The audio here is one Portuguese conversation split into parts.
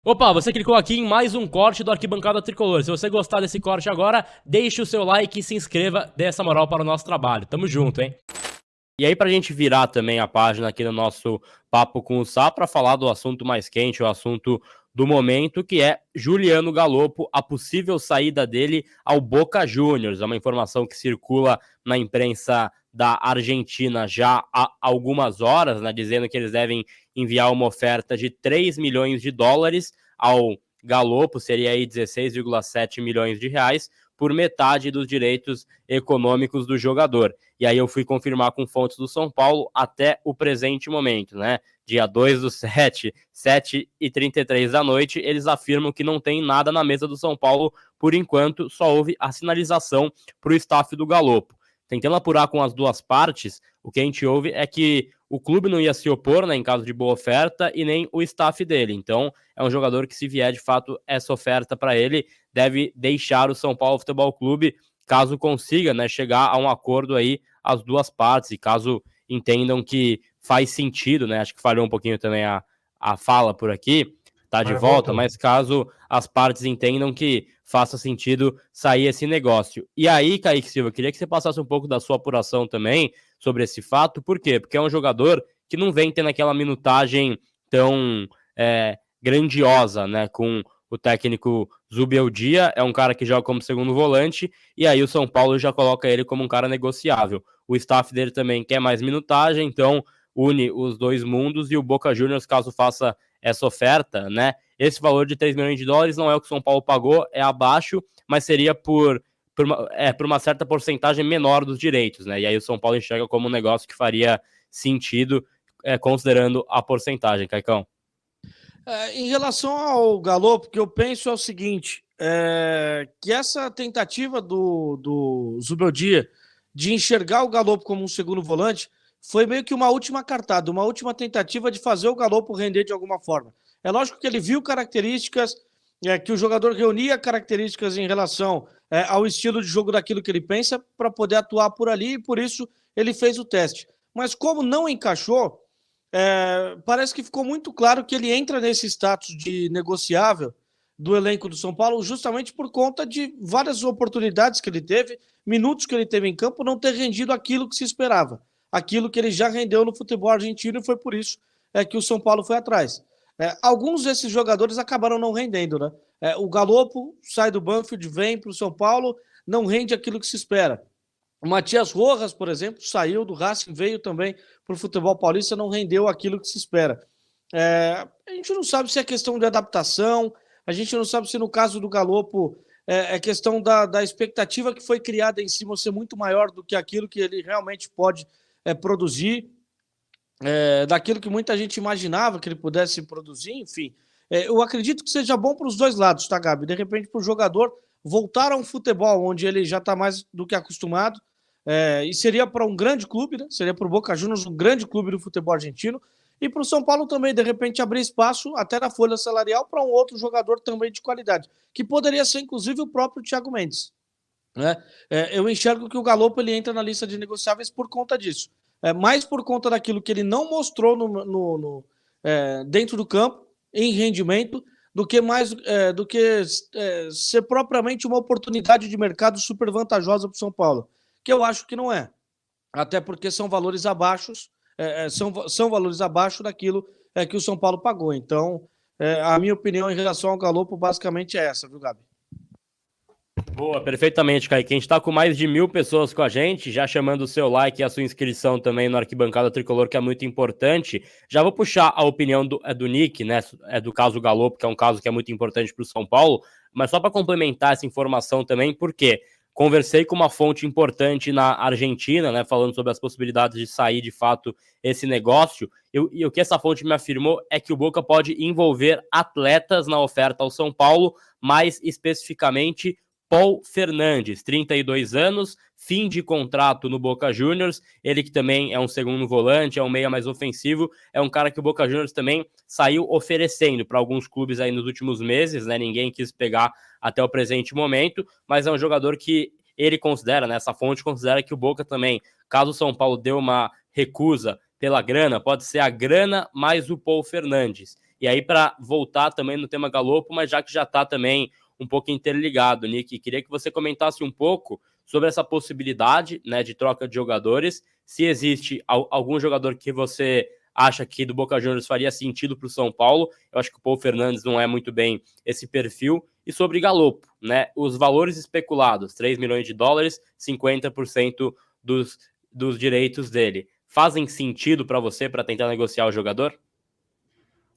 Opa, você clicou aqui em mais um corte do Arquibancada Tricolor. Se você gostar desse corte agora, deixe o seu like e se inscreva, dê essa moral para o nosso trabalho. Tamo junto, hein? E aí, pra gente virar também a página aqui no nosso Papo com o Sá, para falar do assunto mais quente, o assunto do momento, que é Juliano Galopo, a possível saída dele ao Boca Juniors. É uma informação que circula na imprensa da Argentina já há algumas horas, né, dizendo que eles devem enviar uma oferta de 3 milhões de dólares ao Galopo, seria aí 16,7 milhões de reais, por metade dos direitos econômicos do jogador. E aí eu fui confirmar com fontes do São Paulo até o presente momento, né? Dia 2/7, 7h33 da noite, eles afirmam que não tem nada na mesa do São Paulo por enquanto, só houve a sinalização para o staff do Galopo. Tentando apurar com as duas partes, o que a gente ouve é que o clube não ia se opor, né, em caso de boa oferta, e nem o staff dele. Então, é um jogador que, se vier de fato essa oferta para ele, deve deixar o São Paulo Futebol Clube, caso consiga, né, chegar a um acordo aí as duas partes, e caso entendam que faz sentido, né, acho que falhou um pouquinho também a fala por aqui, tá de volta, Voltou. mas caso as partes entendam que faça sentido sair esse negócio. E aí, Kaique Silva, queria que você passasse um pouco da sua apuração também sobre esse fato, por quê? Porque é um jogador que não vem tendo aquela minutagem tão grandiosa, né, com o técnico Zubeldia, é um cara que joga como segundo volante, e aí o São Paulo já coloca ele como um cara negociável. O staff dele também quer mais minutagem, então une os dois mundos, e o Boca Juniors, caso faça essa oferta, né, esse valor de 3 milhões de dólares não é o que o São Paulo pagou, é abaixo, mas seria por uma certa porcentagem menor dos direitos, né, e aí o São Paulo enxerga como um negócio que faria sentido, considerando a porcentagem, Caicão. Em relação ao Galo, o que eu penso é o seguinte: que essa tentativa do Zubeldia de enxergar o Galo como um segundo volante foi meio que uma última cartada, uma última tentativa de fazer o Galo render de alguma forma. É lógico que ele viu características, que o jogador reunia características em relação ao estilo de jogo daquilo que ele pensa para poder atuar por ali, e por isso ele fez o teste. Mas como não encaixou, parece que ficou muito claro que ele entra nesse status de negociável do elenco do São Paulo justamente por conta de várias oportunidades que ele teve, minutos que ele teve em campo, não ter rendido aquilo que se esperava, aquilo que ele já rendeu no futebol argentino, e foi por isso que o São Paulo foi atrás. Alguns desses jogadores acabaram não rendendo, né? O Galopo sai do Banfield, vem para o São Paulo, não rende aquilo que se espera. O Matias Rojas, por exemplo, saiu do Racing, veio também para o futebol paulista, não rendeu aquilo que se espera. A gente não sabe se é questão de adaptação, a gente não sabe se no caso do Galopo é questão da expectativa que foi criada em cima ser muito maior do que aquilo que ele realmente pode produzir, daquilo que muita gente imaginava que ele pudesse produzir, enfim. Eu acredito que seja bom para os dois lados, tá, Gabi? De repente, para o jogador voltar a um futebol onde ele já está mais do que acostumado, e seria para um grande clube, né? Seria para o Boca Juniors um grande clube do futebol argentino, e para o São Paulo também, de repente, abrir espaço até na folha salarial para um outro jogador também de qualidade, que poderia ser, inclusive, o próprio Thiago Mendes. Né? Eu enxergo que o Galopo ele entra na lista de negociáveis por conta disso. Mais por conta daquilo que ele não mostrou dentro do campo, em rendimento, do que ser propriamente uma oportunidade de mercado super vantajosa para o São Paulo, que eu acho que não é. Até porque são valores abaixo, são valores abaixo daquilo que o São Paulo pagou. Então, a minha opinião em relação ao Galopo basicamente é essa, viu, Gabi? Boa, perfeitamente, Kaique. A gente tá com mais de 1.000 pessoas com a gente, já chamando o seu like e a sua inscrição também no Arquibancada Tricolor, que é muito importante. Já vou puxar a opinião do Nick, né? É do caso Galo, que é um caso que é muito importante para o São Paulo, mas só para complementar essa informação também, porque conversei com uma fonte importante na Argentina, né? Falando sobre as possibilidades de sair de fato esse negócio. E o que essa fonte me afirmou é que o Boca pode envolver atletas na oferta ao São Paulo, mais especificamente Paul Fernandes, 32 anos, fim de contrato no Boca Juniors, ele que também é um segundo volante, é um meia mais ofensivo, é um cara que o Boca Juniors também saiu oferecendo para alguns clubes aí nos últimos meses, né? Ninguém quis pegar até o presente momento, mas é um jogador que ele considera, né? Essa fonte considera que o Boca também, caso o São Paulo dê uma recusa pela grana, pode ser a grana mais o Paul Fernandes. E aí, para voltar também no tema Galopo, mas já que já está também um pouco interligado, Nick, queria que você comentasse um pouco sobre essa possibilidade, né, de troca de jogadores, se existe algum jogador que você acha que do Boca Juniors faria sentido para o São Paulo. Eu acho que o Paul Fernandes não é muito bem esse perfil. E sobre Galopo, né, os valores especulados, 3 milhões de dólares, 50% dos direitos dele, fazem sentido para você para tentar negociar o jogador?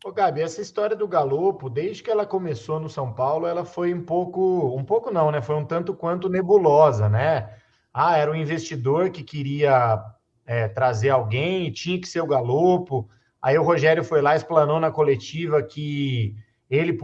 Ô, Gabi, essa história do Galopo, desde que ela começou no São Paulo, ela foi um pouco não, né? Foi um tanto quanto nebulosa, né? Ah, era um investidor que queria trazer alguém, tinha que ser o Galopo. Aí o Rogério foi lá e explanou na coletiva que ele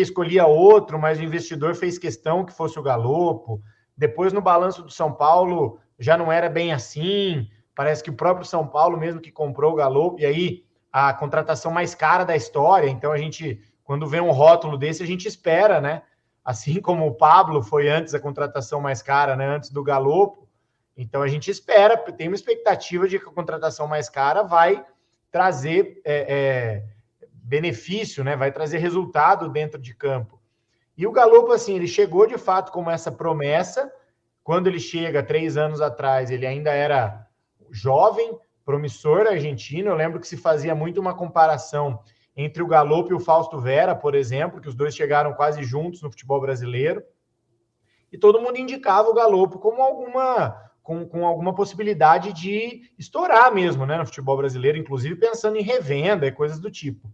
escolhia outro, mas o investidor fez questão que fosse o Galopo. Depois, no balanço do São Paulo, já não era bem assim. Parece que o próprio São Paulo mesmo que comprou o Galopo, e aí a contratação mais cara da história. Então a gente, quando vê um rótulo desse, a gente espera, né? Assim como o Pablo foi antes a contratação mais cara, né? Antes do Galopo. Então a gente espera, tem uma expectativa de que a contratação mais cara vai trazer benefício, né? Vai trazer resultado dentro de campo. E o Galopo, assim, ele chegou de fato como essa promessa. Quando ele chega 3 anos atrás, ele ainda era jovem, promissor argentino. Eu lembro que se fazia muito uma comparação entre o Galopo e o Fausto Vera, por exemplo, que os dois chegaram quase juntos no futebol brasileiro. E todo mundo indicava o Galopo como com alguma possibilidade de estourar mesmo, né, no futebol brasileiro, inclusive pensando em revenda e coisas do tipo.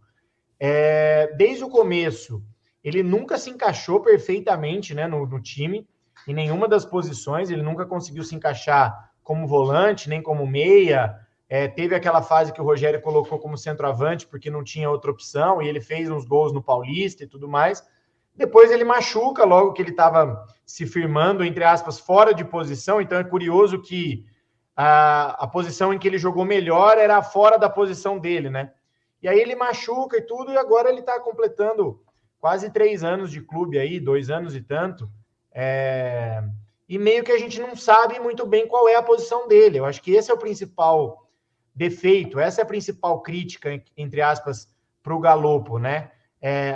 Desde o começo, ele nunca se encaixou perfeitamente, né, no time, em nenhuma das posições. Ele nunca conseguiu se encaixar como volante, nem como meia. Teve aquela fase que o Rogério colocou como centroavante, porque não tinha outra opção, e ele fez uns gols no Paulista e tudo mais. Depois ele machuca, logo que ele estava se firmando, entre aspas, fora de posição. Então é curioso que a posição em que ele jogou melhor era fora da posição dele, né? E aí ele machuca e tudo, e agora ele está completando quase 3 anos de clube aí, 2 anos e tanto. E meio que a gente não sabe muito bem qual é a posição dele. Eu acho que esse é o principal defeito, essa é a principal crítica, entre aspas, para o Galopo, né?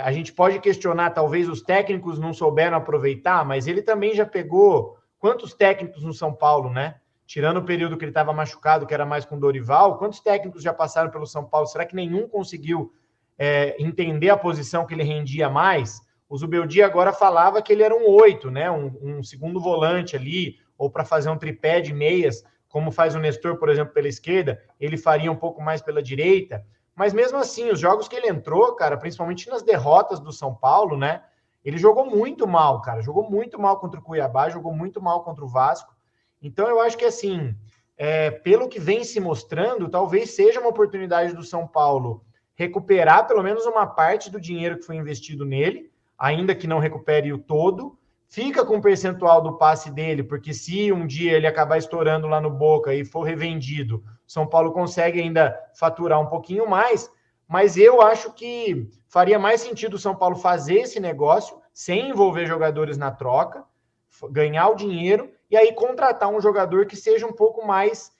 A gente pode questionar, talvez os técnicos não souberam aproveitar, mas ele também já pegou quantos técnicos no São Paulo, né? Tirando o período que ele estava machucado, que era mais com o Dorival, quantos técnicos já passaram pelo São Paulo? Será que nenhum conseguiu entender a posição que ele rendia mais? O Zubeldia agora falava que ele era um 8, né? Um segundo volante ali, ou para fazer um tripé de meias, como faz o Nestor, por exemplo, pela esquerda, ele faria um pouco mais pela direita. Mas mesmo assim, os jogos que ele entrou, cara, principalmente nas derrotas do São Paulo, né? Ele jogou muito mal, cara. Jogou muito mal contra o Cuiabá, jogou muito mal contra o Vasco. Então eu acho que, assim, pelo que vem se mostrando, talvez seja uma oportunidade do São Paulo recuperar pelo menos uma parte do dinheiro que foi investido nele, ainda que não recupere o todo. Fica com o percentual do passe dele, porque se um dia ele acabar estourando lá no Boca e for revendido, São Paulo consegue ainda faturar um pouquinho mais, mas eu acho que faria mais sentido o São Paulo fazer esse negócio sem envolver jogadores na troca, ganhar o dinheiro e aí contratar um jogador que seja um pouco mais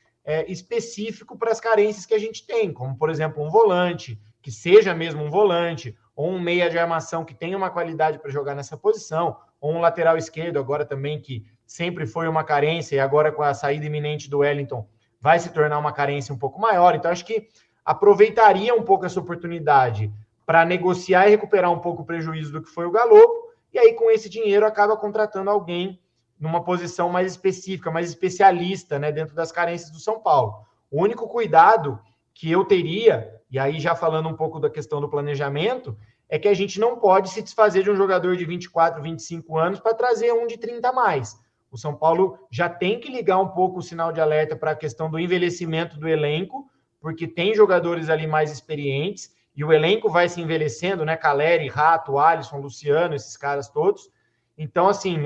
específico para as carências que a gente tem, como, por exemplo, um volante, que seja mesmo um volante, ou um meia de armação que tenha uma qualidade para jogar nessa posição, ou um lateral esquerdo agora também, que sempre foi uma carência, e agora com a saída iminente do Wellington, vai se tornar uma carência um pouco maior. Então, acho que aproveitaria um pouco essa oportunidade para negociar e recuperar um pouco o prejuízo do que foi o Galopo, e aí com esse dinheiro acaba contratando alguém numa posição mais específica, mais especialista, né, dentro das carências do São Paulo. O único cuidado que eu teria, e aí já falando um pouco da questão do planejamento, é que a gente não pode se desfazer de um jogador de 24, 25 anos para trazer um de 30 a mais. O São Paulo já tem que ligar um pouco o sinal de alerta para a questão do envelhecimento do elenco, porque tem jogadores ali mais experientes, e o elenco vai se envelhecendo, né? Caleri, Rato, Alisson, Luciano, esses caras todos. Então, assim,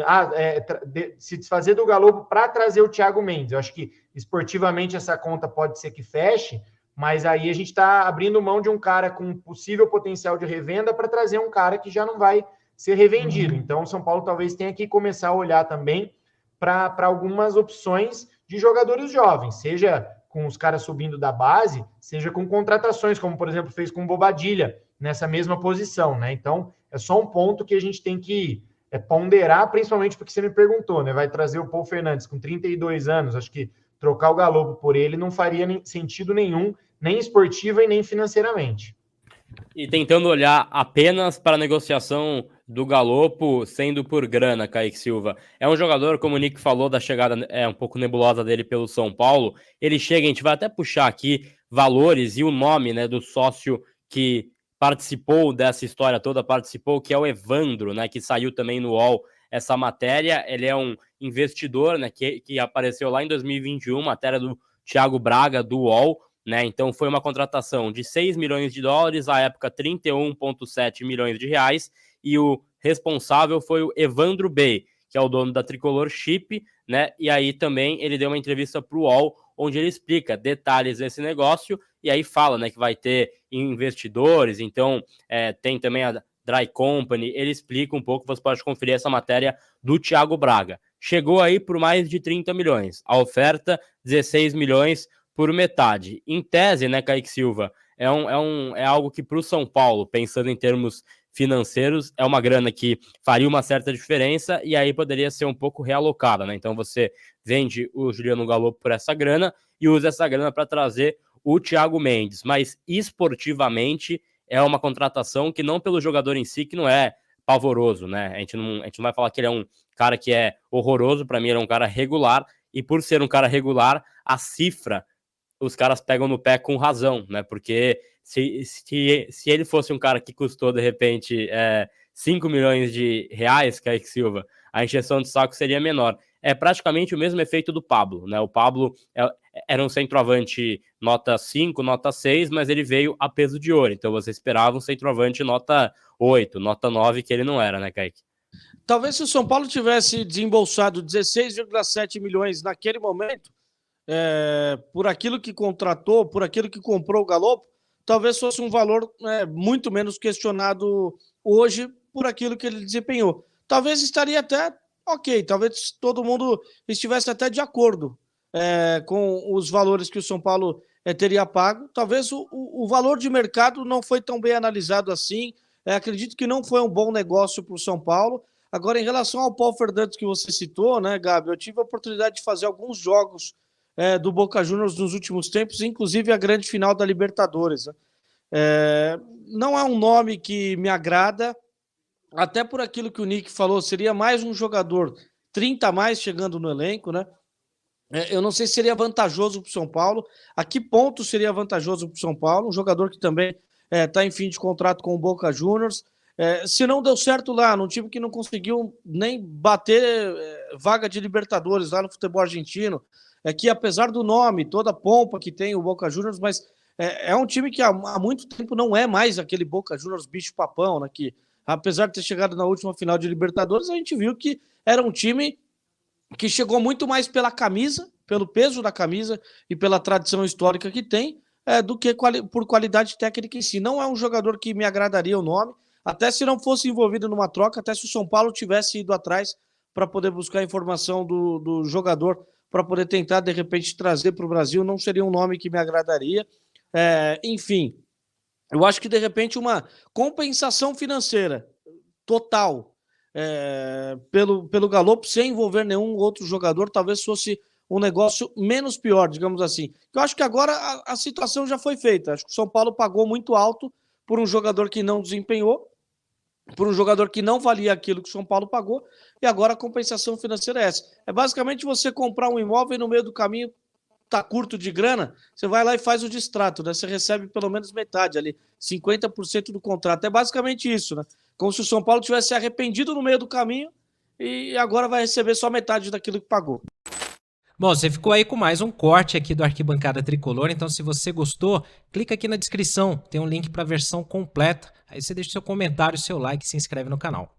se desfazer do Galopo para trazer o Thiago Mendes. Eu acho que esportivamente essa conta pode ser que feche, mas aí a gente está abrindo mão de um cara com possível potencial de revenda para trazer um cara que já não vai ser revendido. Então, o São Paulo talvez tenha que começar a olhar também para algumas opções de jogadores jovens, seja com os caras subindo da base, seja com contratações, como, por exemplo, fez com o Bobadilla, nessa mesma posição, né? Então, é só um ponto que a gente tem que ponderar, principalmente porque você me perguntou, né? Vai trazer o Paul Fernandes com 32 anos, acho que trocar o Galopo por ele não faria sentido nenhum, nem esportiva e nem financeiramente. E tentando olhar apenas para a negociação do Galopo, sendo por grana, Kaique Silva. É um jogador, como o Nick falou, da chegada um pouco nebulosa dele pelo São Paulo. Ele chega, a gente vai até puxar aqui valores e o nome, né, do sócio que participou dessa história toda, que é o Evandro, né, que saiu também no UOL essa matéria. Ele é um investidor, né, que apareceu lá em 2021, matéria do Thiago Braga, do UOL, né? Então foi uma contratação de 6 milhões de dólares, à época 31,7 milhões de reais, e o responsável foi o Evandro Bey, que é o dono da Tricolor Chip, né? E aí também ele deu uma entrevista para o UOL, onde ele explica detalhes desse negócio, e aí fala, né, que vai ter investidores, então tem também a Dry Company, ele explica um pouco, você pode conferir essa matéria do Thiago Braga. Chegou aí por mais de 30 milhões, a oferta 16 milhões por metade. Em tese, né, Kaique Silva, é algo que para o São Paulo, pensando em termos financeiros, é uma grana que faria uma certa diferença e aí poderia ser um pouco realocada, né? Então você vende o Juliano Galopo por essa grana e usa essa grana para trazer o Thiago Mendes, mas esportivamente é uma contratação que não pelo jogador em si, que não é pavoroso, né? A gente não vai falar que ele é um cara que é horroroso, para mim ele é um cara regular, e por ser um cara regular, a cifra os caras pegam no pé com razão, né? Porque se ele fosse um cara que custou, de repente, 5 milhões de reais, Kaique Silva, a injeção de saco seria menor. É praticamente o mesmo efeito do Pablo, né? O Pablo era um centroavante nota 5, nota 6, mas ele veio a peso de ouro. Então você esperava um centroavante nota 8, nota 9, que ele não era, né, Kaique? Talvez se o São Paulo tivesse desembolsado 16,7 milhões naquele momento, por aquilo que contratou, por aquilo que comprou o Galopo, talvez fosse um valor muito menos questionado hoje por aquilo que ele desempenhou. Talvez estaria até ok, talvez todo mundo estivesse até de acordo com os valores que o São Paulo teria pago. Talvez o valor de mercado não foi tão bem analisado assim. Acredito que não foi um bom negócio para o São Paulo. Agora, em relação ao Paul Fernandes que você citou, né, Gabi, eu tive a oportunidade de fazer alguns jogos do Boca Juniors nos últimos tempos, inclusive a grande final da Libertadores. Né? Não é um nome que me agrada, até por aquilo que o Nick falou, seria mais um jogador 30 a mais chegando no elenco, né? Eu não sei se seria vantajoso para o São Paulo, a que ponto seria vantajoso para o São Paulo, um jogador que também está em fim de contrato com o Boca Juniors. Se não deu certo lá, num time que não conseguiu nem bater vaga de Libertadores lá no futebol argentino, que apesar do nome, toda a pompa que tem o Boca Juniors, mas é um time que há muito tempo não é mais aquele Boca Juniors bicho-papão, né, que apesar de ter chegado na última final de Libertadores, a gente viu que era um time que chegou muito mais pela camisa, pelo peso da camisa e pela tradição histórica que tem, do que por qualidade técnica em si. Não é um jogador que me agradaria o nome, até se não fosse envolvido numa troca, até se o São Paulo tivesse ido atrás para poder buscar informação do jogador, para poder tentar, de repente, trazer para o Brasil, não seria um nome que me agradaria. Enfim, eu acho que, de repente, uma compensação financeira total pelo Galopo, sem envolver nenhum outro jogador, talvez fosse um negócio menos pior, digamos assim. Eu acho que agora a situação já foi feita. Acho que o São Paulo pagou muito alto por um jogador que não desempenhou, por um jogador que não valia aquilo que o São Paulo pagou, e agora a compensação financeira é essa. É basicamente você comprar um imóvel e no meio do caminho tá curto de grana, você vai lá e faz o distrato, né? Você recebe pelo menos metade ali, 50% do contrato. É basicamente isso, né? Como se o São Paulo tivesse se arrependido no meio do caminho e agora vai receber só metade daquilo que pagou. Bom, você ficou aí com mais um corte aqui do Arquibancada Tricolor, então se você gostou, clica aqui na descrição, tem um link para a versão completa, aí você deixa seu comentário, seu like e se inscreve no canal.